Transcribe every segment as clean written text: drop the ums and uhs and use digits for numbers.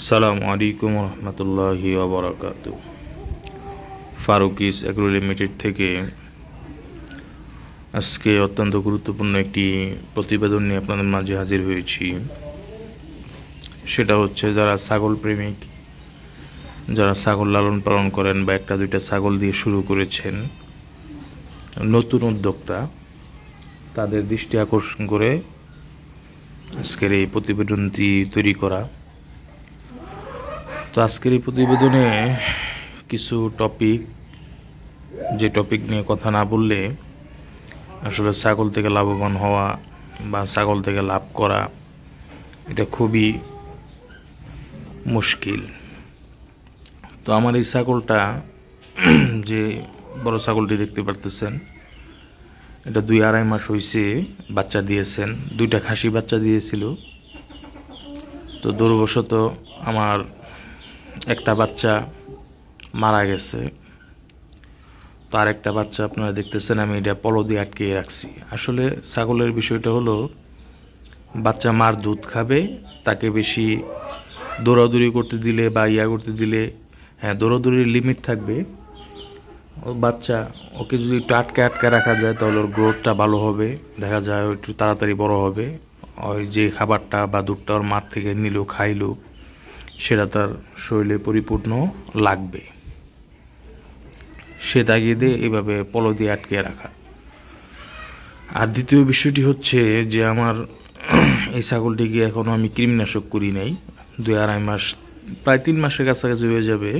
আসসালামু আলাইকুম রহমতুল্লাহি ওবরাকাতু। ফারুকিস এগ্রো লিমিটেড থেকে আজকে অত্যন্ত গুরুত্বপূর্ণ একটি প্রতিবেদন নিয়ে আপনাদের মাঝে হাজির হয়েছি। সেটা হচ্ছে যারা ছাগল প্রেমিক, যারা ছাগল লালন পালন করেন বা একটা দুইটা ছাগল দিয়ে শুরু করেছেন, নতুন উদ্যোক্তা, তাদের দৃষ্টি আকর্ষণ করে আজকের এই প্রতিবেদনটি তৈরি করা। তো আজকের এই প্রতিবেদনে কিছু টপিক, যে টপিক নিয়ে কথা না বললে আসলে ছাগল থেকে লাভবান হওয়া বা ছাগল থেকে লাভ করা এটা খুবই মুশকিল। তো আমার এই ছাগলটা, যে বড় ছাগলটি দেখতে পারতেছেন, এটা 2-2.5 মাস হয়েছে বাচ্চা দিয়েছেন। 2টা খাসি বাচ্চা দিয়েছিল। তো দুর্বশত আমার একটা বাচ্চা মারা গেছে। তো আরেকটা বাচ্চা আপনারা দেখতেছেন আমি এটা পলো দিয়ে আটকে রাখছি। আসলে ছাগলের বিষয়টা হলো, বাচ্চা মার দুধ খাবে, তাকে বেশি দৌড়াদৌড়ি করতে দিলে বা করতে দিলে, হ্যাঁ, দৌড়াদৌড়ির লিমিট থাকবে। ও বাচ্চা, ওকে যদি একটু আটকে রাখা যায় তাহলে ওর গ্রোথটা ভালো হবে, দেখা যায় ও একটু তাড়াতাড়ি বড় হবে। ওই যে খাবারটা বা দুধটা ওর মার থেকে নিলেও খাইলো, সেটা তার শরীরে পরিপূর্ণ লাগবে। সে তাগিদে এইভাবে পলো দিয়ে আটকে রাখা। আর দ্বিতীয় বিষয়টি হচ্ছে যে আমার এই ছাগলটিকে এখনও আমি কৃমিনাশক করি নাই। 2-2.5 মাস, প্রায় 3 মাসের কাছাকাছি হয়ে যাবে,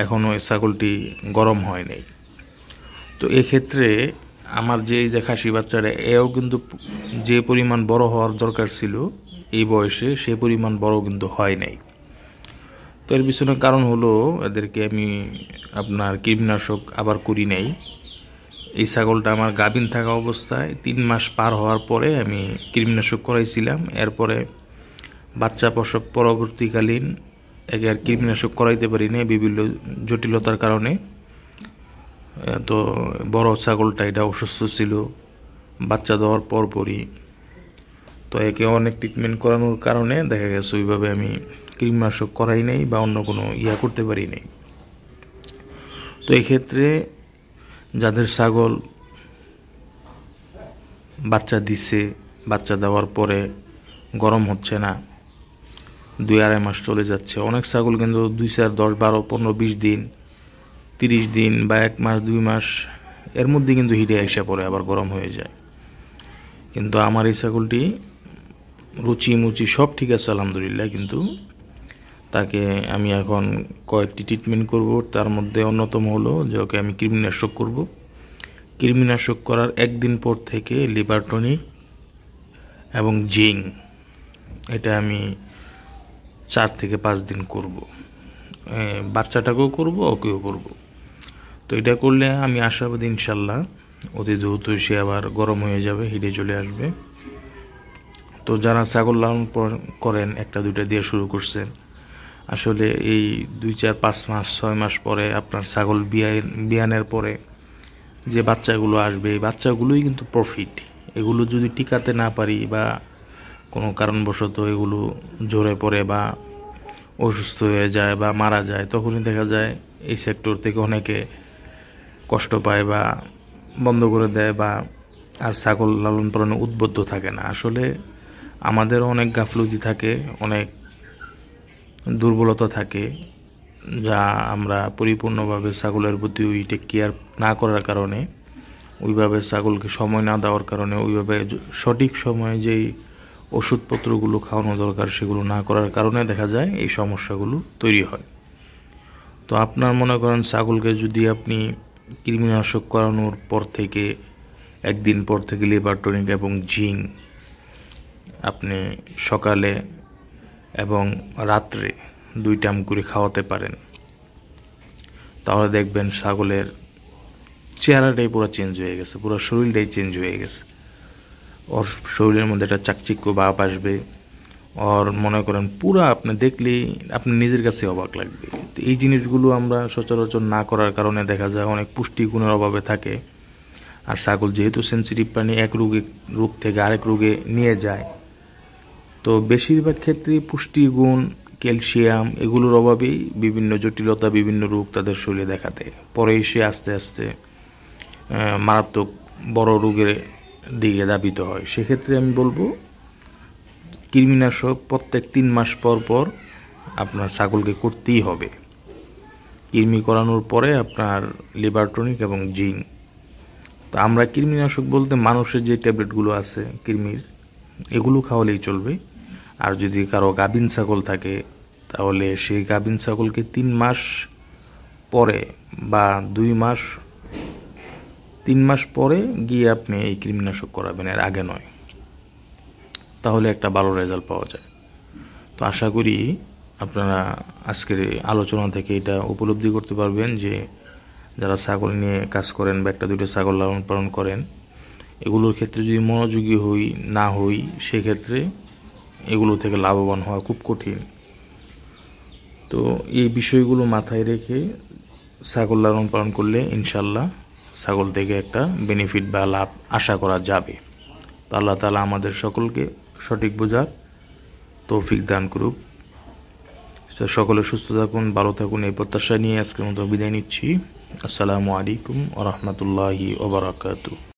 এখনও এই ছাগলটি গরম হয় নাই। তো এক্ষেত্রে আমার যে এই যে খাসি বাচ্চাটা, এও কিন্তু যে পরিমাণ বড় হওয়ার দরকার ছিল এই বয়সে, সে পরিমাণ বড় কিন্তু হয় নাই। তো এর পিছনে কারণ হলো, এদেরকে আমি আপনার কীটনাশক আবার করি নাই। এই ছাগলটা আমার গাভীন থাকা অবস্থায় 3 মাস পার হওয়ার পরে আমি কীটনাশক করাইছিলাম। এরপরে বাচ্চা প্রসব পরবর্তীকালীন একে আর কীটনাশক করাইতে পারি না বিভিন্ন জটিলতার কারণে। তো বড় ছাগলটা এটা অসুস্থ ছিল বাচ্চা দেওয়ার পরপরই। তো একে অনেক ট্রিটমেন্ট করানোর কারণে দেখা গেছে ওইভাবে আমি কীটনাশক করাই নাই বা অন্য কোনো করতে পারি নাই। তো এক্ষেত্রে যাদের ছাগল বাচ্চা দিছে, বাচ্চা দেওয়ার পরে গরম হচ্ছে না, 2-2.5 মাস চলে যাচ্ছে, অনেক ছাগল কিন্তু 2-4, 10, 12, 15, 20 দিন, 30 দিন বা 1 মাস 2 মাস এর মধ্যে কিন্তু হিটে এসে পড়ে, আবার গরম হয়ে যায়। কিন্তু আমার এই ছাগলটি রুচি মুচি সব ঠিক আছে আলহামদুলিল্লাহ, কিন্তু তাকে আমি এখন কয়েকটি ট্রিটমেন্ট করব। তার মধ্যে অন্যতম হলো যে ওকে আমি কৃমিনাশক করব। কৃমিনাশক করার 1 দিন পর থেকে লিভার টনিক এবং জিঙ্ক, এটা আমি 4 থেকে 5 দিন করব। বাচ্চাটাকেও করব, ওকেও করব। তো এটা করলে আমি আশাবাদী ইনশাল্লাহ অতি দ্রুত সে আবার গরম হয়ে যাবে, হিটে চলে আসবে। তো যারা ছাগল লালন করেন, 1-2টা দিয়ে শুরু করছেন, আসলে এই 2-4-5 মাস 6 মাস পরে আপনার ছাগল বিয়ানের পরে যে বাচ্চাগুলো আসবে, এই বাচ্চাগুলোই কিন্তু প্রফিট। এগুলো যদি টিকাতে না পারি বা কোনো কারণবশত এগুলো ঝরে পড়ে বা অসুস্থ হয়ে যায় বা মারা যায়, তখনই দেখা যায় এই সেক্টর থেকে অনেকে কষ্ট পায় বা বন্ধ করে দেয় বা আর ছাগল লালন পালনে উদ্বুদ্ধ থাকে না। আসলে আমাদেরও অনেক গাফলতি থাকে, অনেক দুর্বলতা থাকে, যা আমরা পরিপূর্ণভাবে ছাগলের প্রতি ওই টেক কেয়ার না করার কারণে, ওইভাবে ছাগলকে সময় না দেওয়ার কারণে, ওইভাবে সঠিক সময়ে যেই ওষুধপত্রগুলো খাওয়ানো দরকার সেগুলো না করার কারণে দেখা যায় এই সমস্যাগুলো তৈরি হয়। তো আপনার মনে করেন ছাগলকে যদি আপনি কৃমিনাশক করানোর পর থেকে 1 দিন পর থেকে লিভার টনিক এবং জিঙ্ক আপনি সকালে এবং রাত্রে 2 টাইম করে খাওয়াতে পারেন, তাহলে দেখবেন ছাগলের চেহারাটাই পুরো চেঞ্জ হয়ে গেছে, পুরো শরীরটাই চেঞ্জ হয়ে গেছে। ওর শরীরের মধ্যে একটা চাকচিক্য ভাব আসবে। ওর মনে করেন পুরা আপনি দেখলেই আপনি নিজের কাছে অবাক লাগবে। তো এই জিনিসগুলো আমরা সচরাচর না করার কারণে দেখা যায় অনেক পুষ্টিগুণের অভাবে থাকে। আর ছাগল যেহেতু সেন্সিটিভ প্রাণী, এক রোগ থেকে আরেক রোগে নিয়ে যায়, তো বেশিরভাগ ক্ষেত্রেই পুষ্টিগুণ ক্যালসিয়াম এগুলোর অভাবেই বিভিন্ন জটিলতা, বিভিন্ন রোগ তাদের শরীরে দেখা দেয়। পরে এসে আস্তে আস্তে মারাত্মক বড় রোগের দিকে ধাবিত হয়। সেক্ষেত্রে আমি বলবো কৃমিনাশক প্রত্যেক 3 মাস পর পর আপনার ছাগলকে করতেই হবে। কৃমি করানোর পরে আপনার লিভার টনিক এবং জিঙ্ক। তো আমরা কৃমিনাশক বলতে মানুষের যে ট্যাবলেটগুলো আছে কৃমির, এগুলো খাওয়ালেই চলবে। আর যদি কারো গাভীন ছাগল থাকে তাহলে সেই গাভীন ছাগলকে 3 মাস পরে বা 3 মাস পরে গিয়ে আপনি এই কৃমিনাশক করাবেন, এর আগে নয়। তাহলে একটা ভালো রেজাল্ট পাওয়া যায়। তো আশা করি আপনারা আজকের আলোচনা থেকে এটা উপলব্ধি করতে পারবেন যে যারা ছাগল নিয়ে কাজ করেন বা একটা দুটো ছাগল লালন পালন করেন, এগুলোর ক্ষেত্রে যদি মনোযোগী না হই সেক্ষেত্রে এগুলো থেকে লাভবান হওয়া খুব কঠিন। তো এই বিষয়গুলো মাথায় রেখে ছাগল লালন পালন করলে ইনশাল্লাহ ছাগল থেকে একটা বেনিফিট বা লাভ আশা করা যাবে। তো আল্লাহ তাআলা আমাদের সকলকে সঠিক বোঝার তৌফিক দান করুক। সকলে সুস্থ থাকুন, ভালো থাকুন, এই প্রত্যাশা নিয়ে আজকের মতো বিদায় নিচ্ছি। আসসালামু আলাইকুম ওয়া রাহমাতুল্লাহি ওয়া বারাকাতুহু।